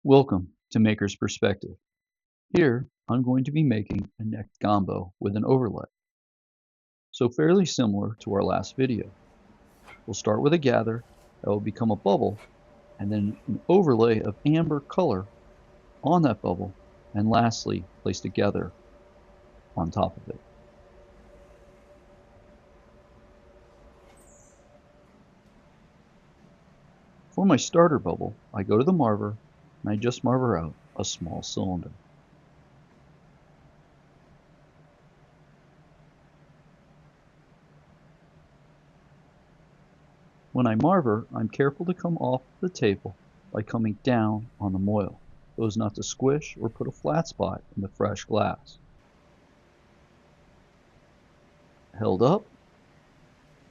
Welcome to Maker's Perspective. Here, I'm going to be making a neck gambo with an overlay. So fairly similar to our last video. We'll start with a gather that will become a bubble, and then an overlay of amber color on that bubble, and lastly, place together on top of it. For my starter bubble, I go to the marver, and I just marver out a small cylinder. When I marver, I'm careful to come off the table by coming down on the moil, so as not to squish or put a flat spot in the fresh glass. Held up,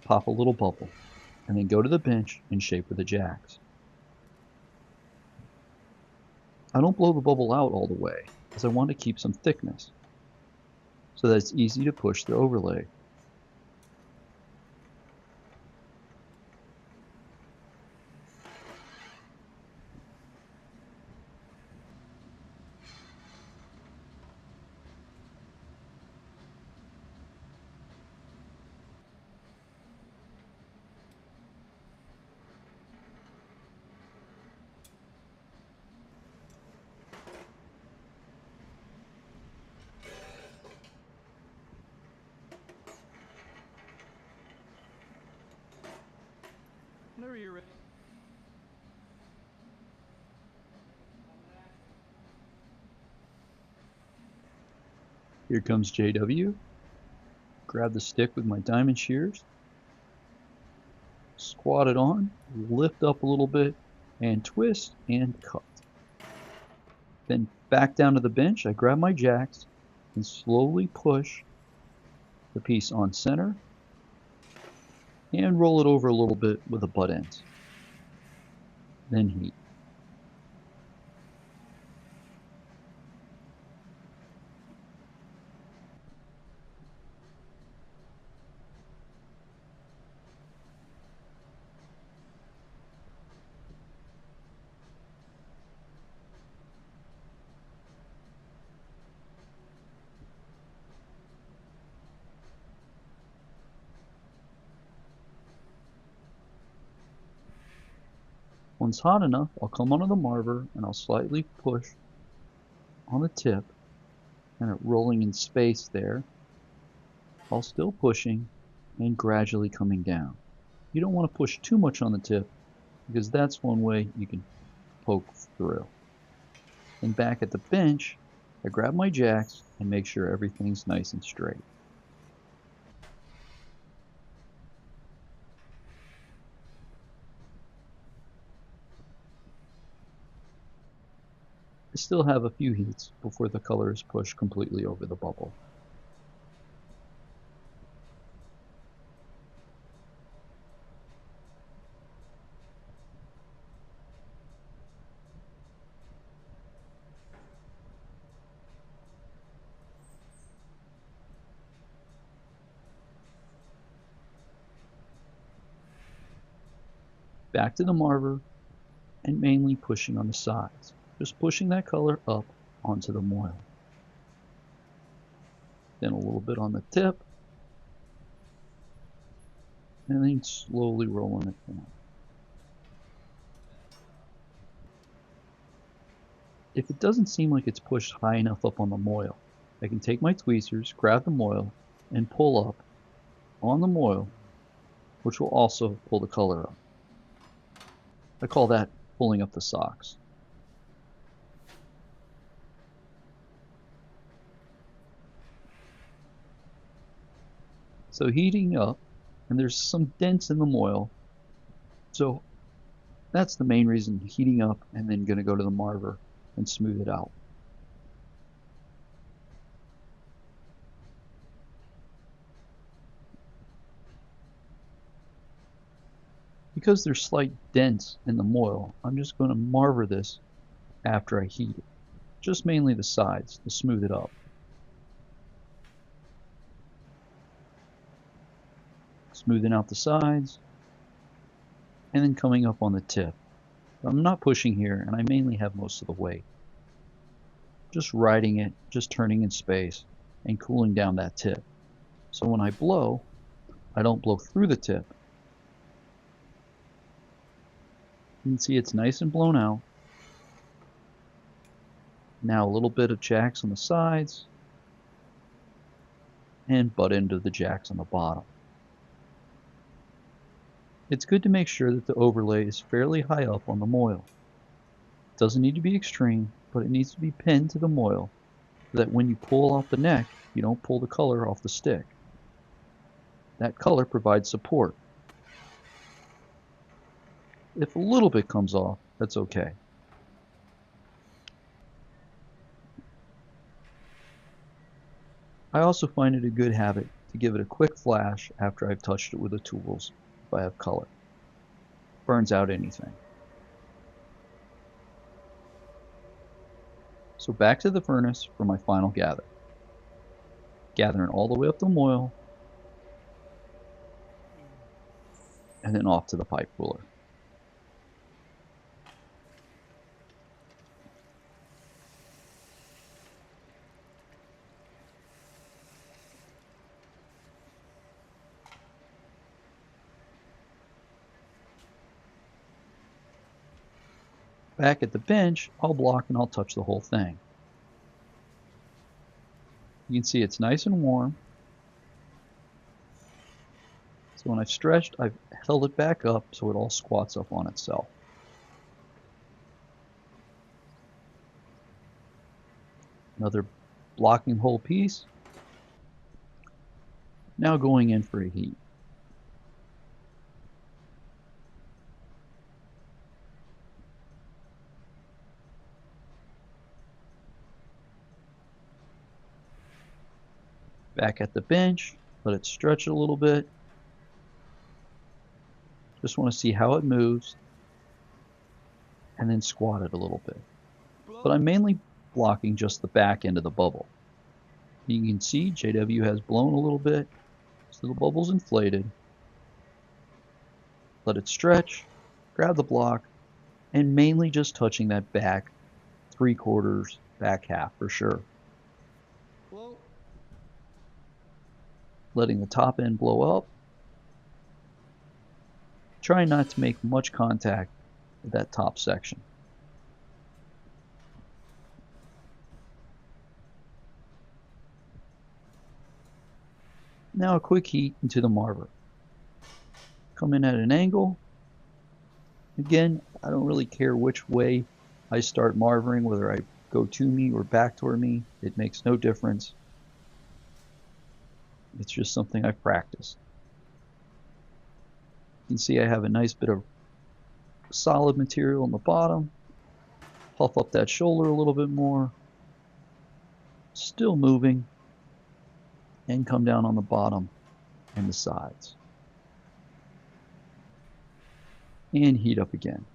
pop a little bubble, and then go to the bench and shape with the jacks. I don't blow the bubble out all the way, as I want to keep some thickness, so that it's easy to push the overlay. Whenever you're ready. Here comes JW. Grab the stick with my diamond shears, squat it on, lift up a little bit, and twist and cut. Then back down to the bench, I grab my jacks and slowly push the piece on center and roll it over a little bit with the butt ends. Then heat. Once hot enough, I'll come onto the marver and I'll slightly push on the tip, and it rolling in space there, while still pushing and gradually coming down. You don't want to push too much on the tip, because that's one way you can poke through. And back at the bench, I grab my jacks and make sure everything's nice and straight. I still have a few heats before the color is pushed completely over the bubble. Back to the marver and mainly pushing on the sides, just pushing that color up onto the moil. Then a little bit on the tip, and then slowly rolling it down. If it doesn't seem like it's pushed high enough up on the moil, I can take my tweezers, grab the moil, and pull up on the moil, which will also pull the color up. I call that pulling up the socks. So heating up, and there's some dents in the moil, so that's the main reason, heating up, and then going to go to the marver and smooth it out. Because there's slight dents in the moil, I'm just going to marver this after I heat it. Just mainly the sides to smooth it up. Smoothing out the sides, and then coming up on the tip. I'm not pushing here, and I mainly have most of the weight. Just riding it, just turning in space, and cooling down that tip. So when I blow, I don't blow through the tip. You can see it's nice and blown out. Now a little bit of jacks on the sides, and butt into the jacks on the bottom. It's good to make sure that the overlay is fairly high up on the moil. It doesn't need to be extreme, but it needs to be pinned to the moil so that when you pull off the neck, you don't pull the color off the stick. That color provides support. If a little bit comes off, that's okay. I also find it a good habit to give it a quick flash after I've touched it with the tools if I have color. Burns out anything. So back to the furnace for my final gather. Gathering all the way up the moil, and then off to the pipe cooler. Back at the bench, I'll block and I'll touch the whole thing. You can see it's nice and warm. So when I've stretched, I've held it back up so it all squats up on itself. Another blocking whole piece. Now going in for a heat. Back at the bench, let it stretch a little bit. Just want to see how it moves, and then squat it a little bit. But I'm mainly blocking just the back end of the bubble. You can see JW has blown a little bit, so the bubble's inflated. Let it stretch, grab the block, and mainly just touching that back 3/4, back half for sure. Letting the top end blow up. Trying not to make much contact with that top section. Now a quick heat into the marver. Come in at an angle. Again, I don't really care which way I start marvering, whether I go to me or back toward me. It makes no difference. It's just something I've practiced. You can see I have a nice bit of solid material on the bottom. Puff up that shoulder a little bit more. Still moving. And come down on the bottom and the sides. And heat up again.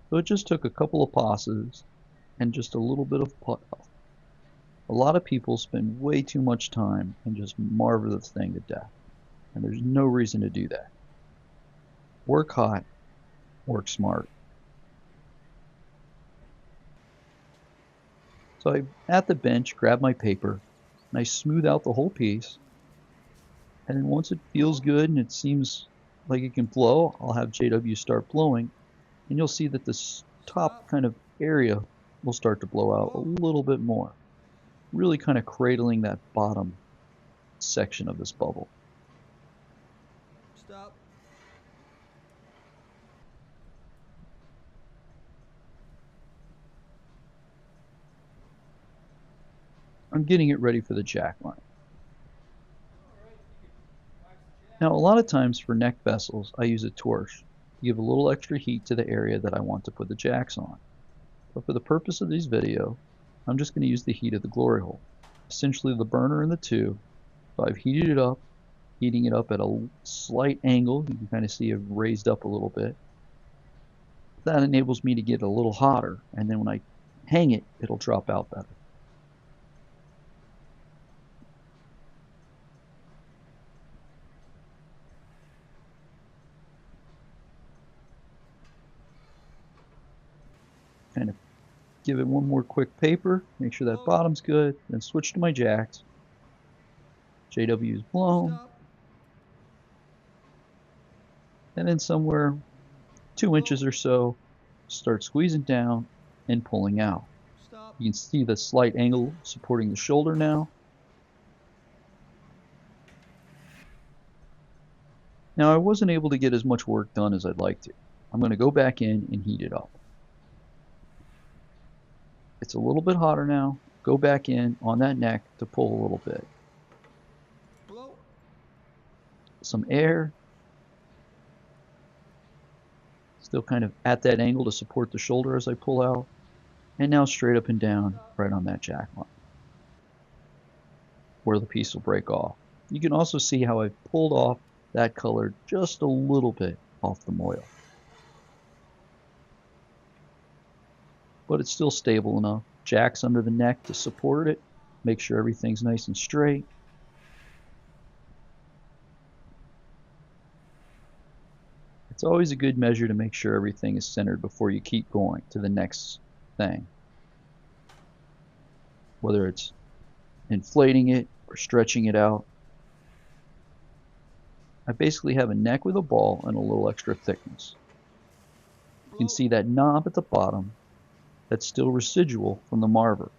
So it just took a couple of passes and just a little bit of puff. A lot of people spend way too much time and just marver the thing to death. And there's no reason to do that. Work hot, work smart. So I, at the bench, grab my paper, and I smooth out the whole piece. And then once it feels good and it seems like it can flow, I'll have JW start blowing. And you'll see that this top kind of area will start to blow out a little bit more. Really kind of cradling that bottom section of this bubble. Stop. I'm getting it ready for the jack line. Now a lot of times for neck vessels, I use a torch to give a little extra heat to the area that I want to put the jacks on. But for the purpose of this video, I'm just going to use the heat of the glory hole, essentially the burner in the tube. So I've heated it up, heating it up at a slight angle. You can kind of see it raised up a little bit. That enables me to get a little hotter, and then when I hang it, it'll drop out better. kind of give it one more quick paper, make sure that bottom's good, then switch to my jacks. JW is blown. And then somewhere 2 inches or so, start squeezing down and pulling out. You can see the slight angle supporting the shoulder now. Now I wasn't able to get as much work done as I'd like to. I'm going to go back in and heat it up. It's a little bit hotter now. Go back in on that neck to pull a little bit. Some air. Still kind of at that angle to support the shoulder as I pull out. And now straight up and down right on that jack line, where the piece will break off. You can also see how I've pulled off that color just a little bit off the moil. But it's still stable enough. Jacks under the neck to support it. Make sure everything's nice and straight. It's always a good measure to make sure everything is centered before you keep going to the next thing. Whether it's inflating it or stretching it out. I basically have a neck with a ball and a little extra thickness. You can see that knob at the bottom that's still residual from the marver.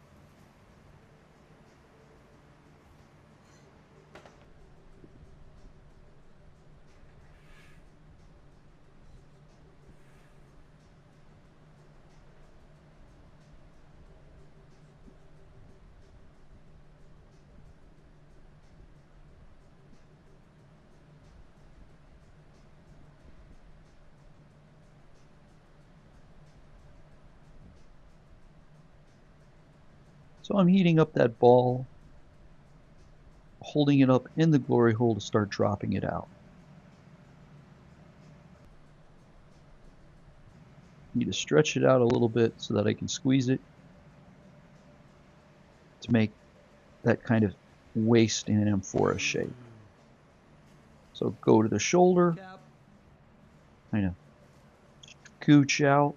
So I'm heating up that ball, holding it up in the glory hole to start dropping it out. Need to stretch it out a little bit so that I can squeeze it to make that kind of waist in an amphora shape. So go to the shoulder, kind of scooch out,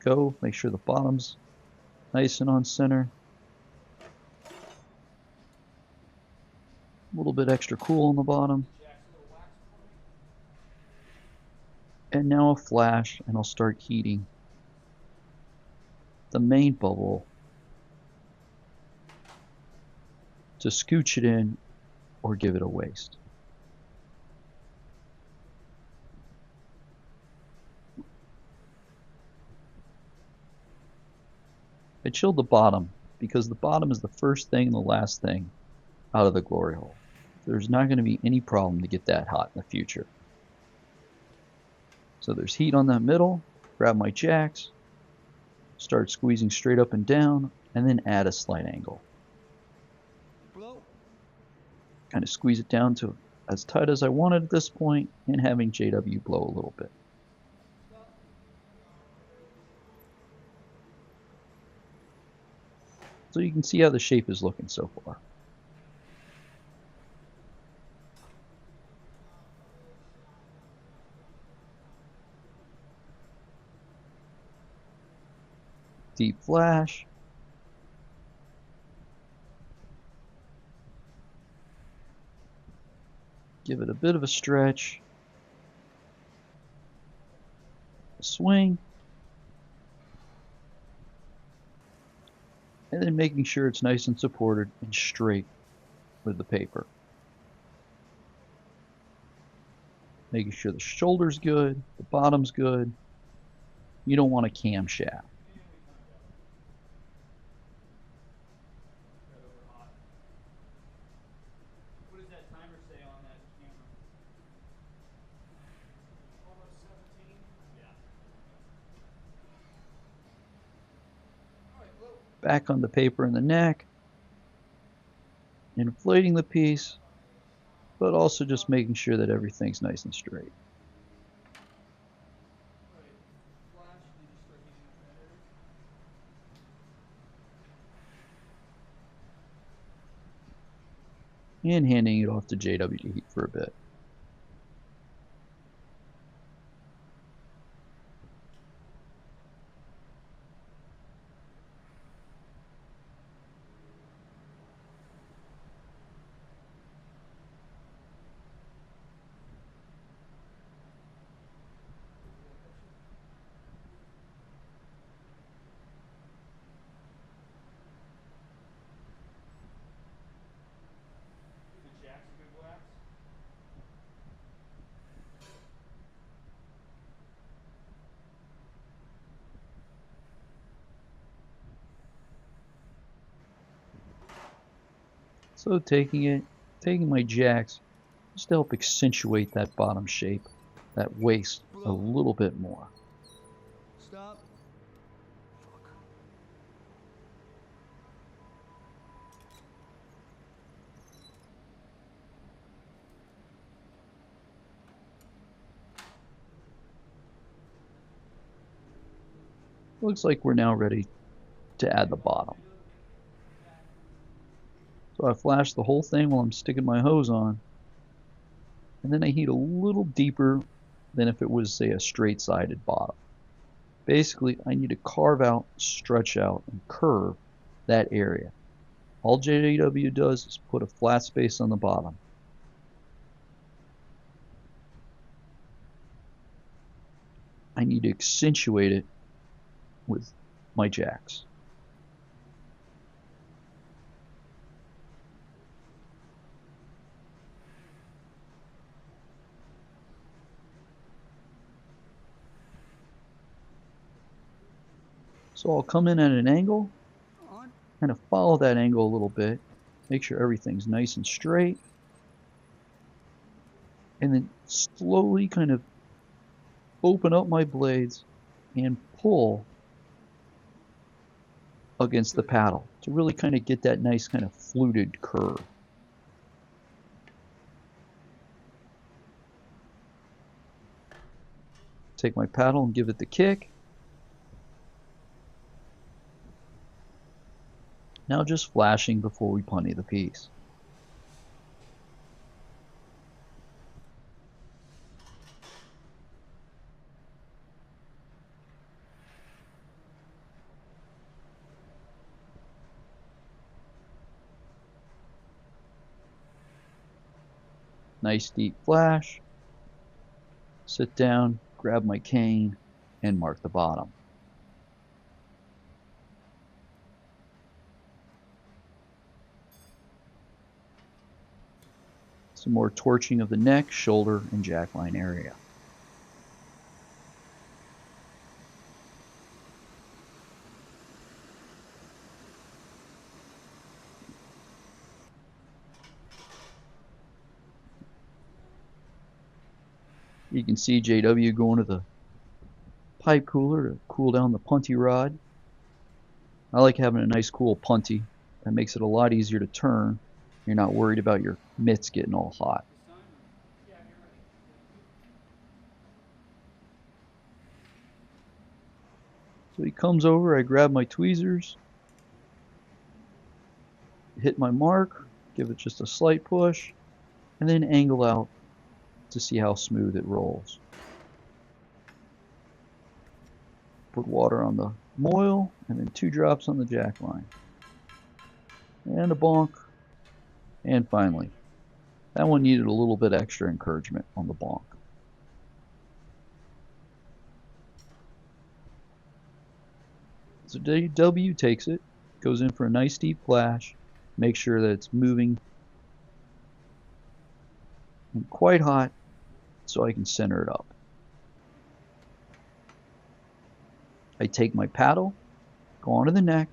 go, make sure the bottom's nice and on center. A little bit extra cool on the bottom. And now a flash, and I'll start heating the main bubble to scooch it in or give it a waist. I chilled the bottom because the bottom is the first thing and the last thing out of the glory hole. There's not going to be any problem to get that hot in the future. So there's heat on that middle, grab my jacks, start squeezing straight up and down, and then add a slight angle. Kind of squeeze it down to as tight as I wanted at this point, and having JW blow a little bit. So you can see how the shape is looking so far. Deep flash. Give it a bit of a stretch. A swing. And then making sure it's nice and supported and straight with the paper. Making sure the shoulder's good, the bottom's good. You don't want a cam shaft. What does that timer say on that camera? Almost 17. Yeah. All right, well. Back on the paper in the neck. Inflating the piece, but also just making sure that everything's nice and straight. And handing it off to JW to heat for a bit. So taking my jacks just to help accentuate that bottom shape, that waist a little bit more. Stop. Looks like we're now ready to add the bottom. So I flash the whole thing while I'm sticking my hose on, and then I heat a little deeper than if it was, say, a straight-sided bottom. Basically, I need to carve out, stretch out, and curve that area. All JW does is put a flat space on the bottom. I need to accentuate it with my jacks. So I'll come in at an angle, kind of follow that angle a little bit, make sure everything's nice and straight, and then slowly kind of open up my blades and pull against the paddle to really kind of get that nice kind of fluted curve. Take my paddle and give it the kick. Now just flashing before we punny the piece. Nice deep flash. Sit down, grab my cane, and mark the bottom. Some more torching of the neck, shoulder, and jackline area. You can see JW going to the pipe cooler to cool down the punty rod. I like having a nice cool punty. That makes it a lot easier to turn. You're not worried about your mitts getting all hot. So he comes over, I grab my tweezers, hit my mark, give it just a slight push, and then angle out to see how smooth it rolls. Put water on the moil, and then 2 drops on the jackline. And a bonk. And finally, that one needed a little bit extra encouragement on the bonk. So W takes it, goes in for a nice deep flash, make sure that it's moving and quite hot so I can center it up. I take my paddle, go onto the neck,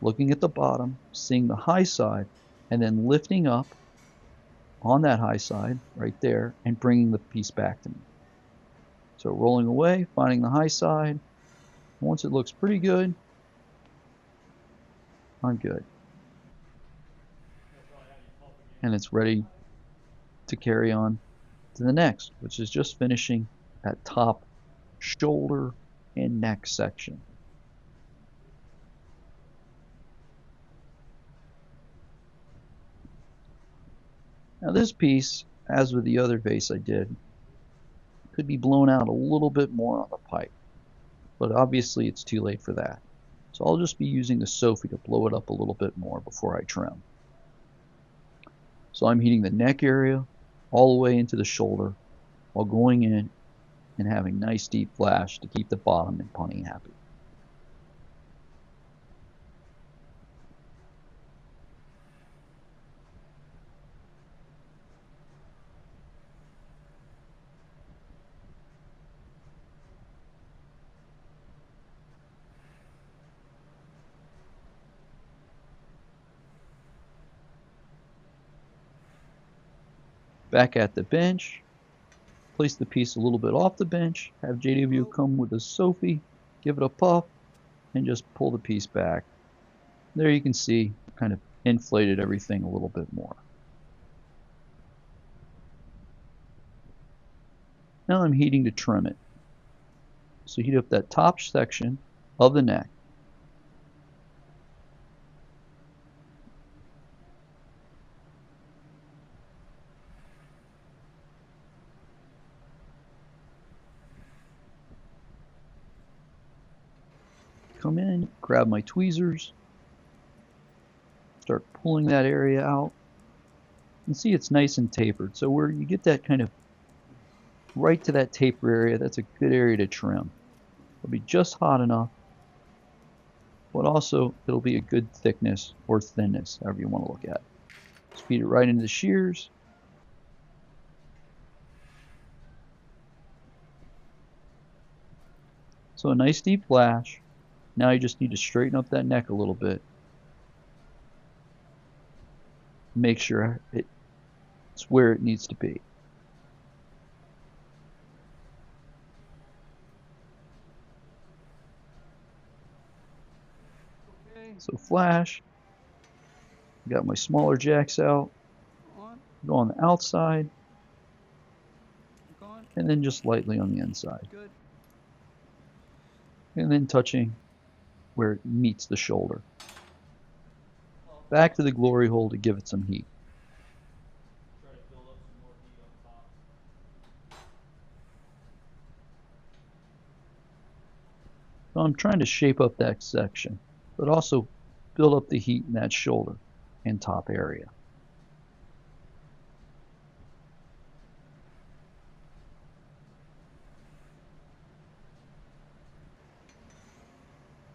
looking at the bottom, seeing the high side, and then lifting up on that high side right there and bringing the piece back to me. So rolling away, finding the high side. Once it looks pretty good, I'm good. And it's ready to carry on to the next, which is just finishing that top shoulder and neck section. Now this piece, as with the other vase I did, could be blown out a little bit more on the pipe, but obviously it's too late for that. So I'll just be using the Sophie to blow it up a little bit more before I trim. So I'm heating the neck area all the way into the shoulder while going in and having nice deep flash to keep the bottom and punny happy. Back at the bench, place the piece a little bit off the bench, have JW come with a Sophie, give it a puff, and just pull the piece back. There you can see, kind of inflated everything a little bit more. Now I'm heating to trim it. So heat up that top section of the neck. Come in, grab my tweezers, start pulling that area out. You see it's nice and tapered. So where you get that kind of right to that taper area, that's a good area to trim. It'll be just hot enough, but also it'll be a good thickness or thinness, however you want to look at it. Just feed it right into the shears. So a nice deep flash. Now you just need to straighten up that neck a little bit. Make sure it's where it needs to be. So flash. Got my smaller jacks out. Go on the outside. And then just lightly on the inside. And then touching where it meets the shoulder. Back to the glory hole to give it some heat. So I'm trying to shape up that section, but also build up the heat in that shoulder and top area.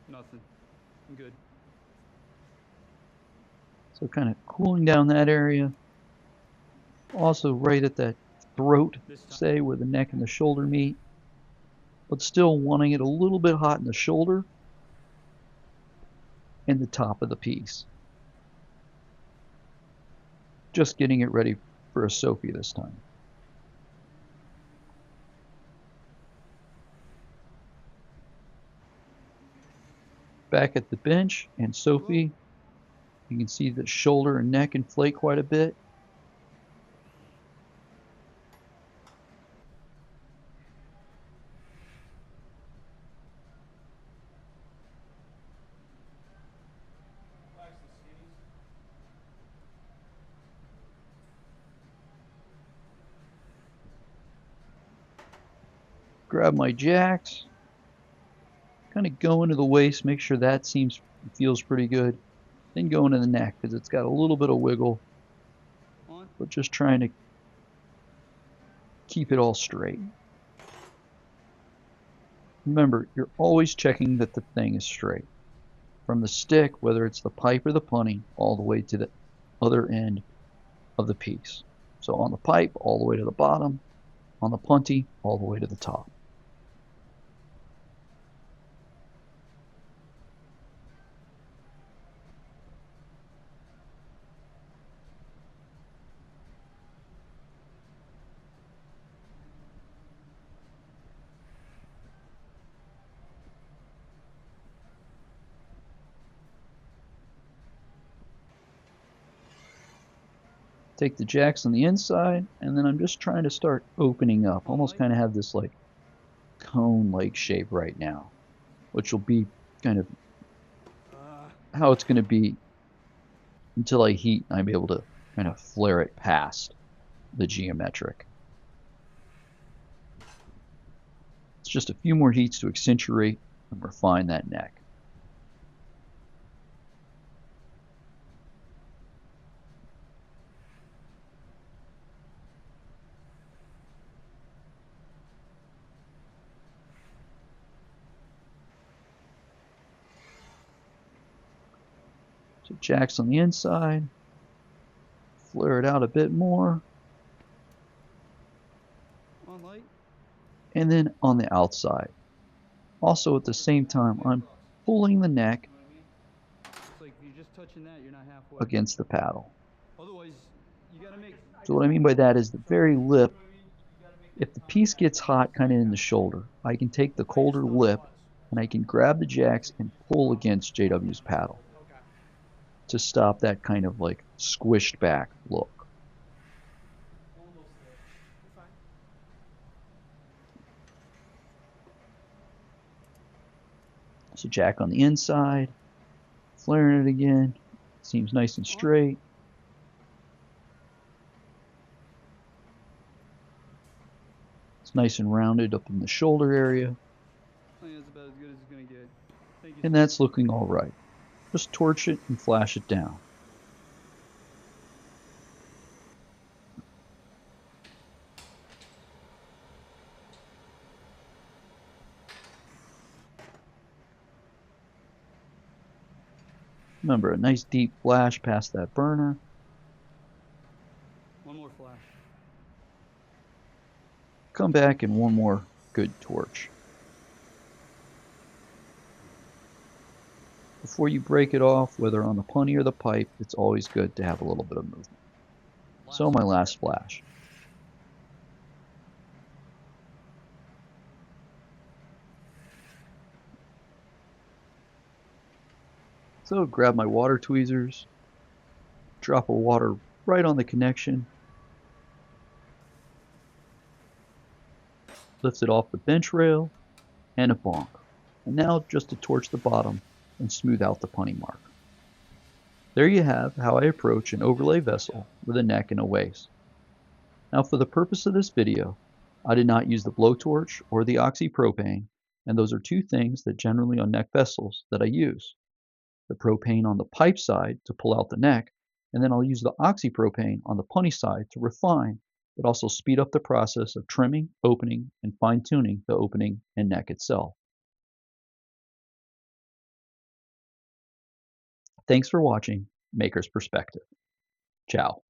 Nothing. I'm good. So kind of cooling down that area. Also right at that throat, say, where the neck and the shoulder meet. But still wanting it a little bit hot in the shoulder and the top of the piece. Just getting it ready for a Sophie this time. Back at the bench and Sophie, you can see the shoulder and neck inflate quite a bit. Grab my jacks, kind of go into the waist, make sure that feels pretty good. Then go into the neck because it's got a little bit of wiggle, but just trying to keep it all straight. Remember, you're always checking that the thing is straight. From the stick, whether it's the pipe or the punny, all the way to the other end of the piece. So on the pipe, all the way to the bottom. On the punty, all the way to the top. Take the jacks on the inside, and then I'm just trying to start opening up. Almost kind of have this like cone-like shape right now, which will be kind of how it's going to be until I heat and I'm able to kind of flare it past the geometric. It's just a few more heats to accentuate and refine that neck. So jacks on the inside, flare it out a bit more, and then on the outside. Also at the same time, I'm pulling the neck against the paddle. So what I mean by that is the very lip, if the piece gets hot kind of in the shoulder, I can take the colder lip and I can grab the jacks and pull against JW's paddle Okay. to stop that kind of like squished back look. Almost there. You're fine. So jack on the inside, flaring it again, seems nice and straight. It's nice and rounded up in the shoulder area, I think that's about as good as it's gonna get. Thank you, and sir. that's looking all right. Just torch it and flash it down. Remember, a nice deep flash past that burner. One more flash. Come back and one more good torch. Before you break it off, whether on the punny or the pipe, it's always good to have a little bit of movement. So my last flash. So grab my water tweezers, drop of water right on the connection, lift it off the bench rail, and a bonk. And now just to torch the bottom and smooth out the punny mark. There you have how I approach an overlay vessel with a neck and a waist. Now for the purpose of this video, I did not use the blowtorch or the oxypropane, and those are two things that generally on neck vessels that I use. The propane on the pipe side to pull out the neck, and then I'll use the oxypropane on the punny side to refine, but also speed up the process of trimming, opening, and fine-tuning the opening and neck itself. Thanks for watching Maker's Perspective. Ciao.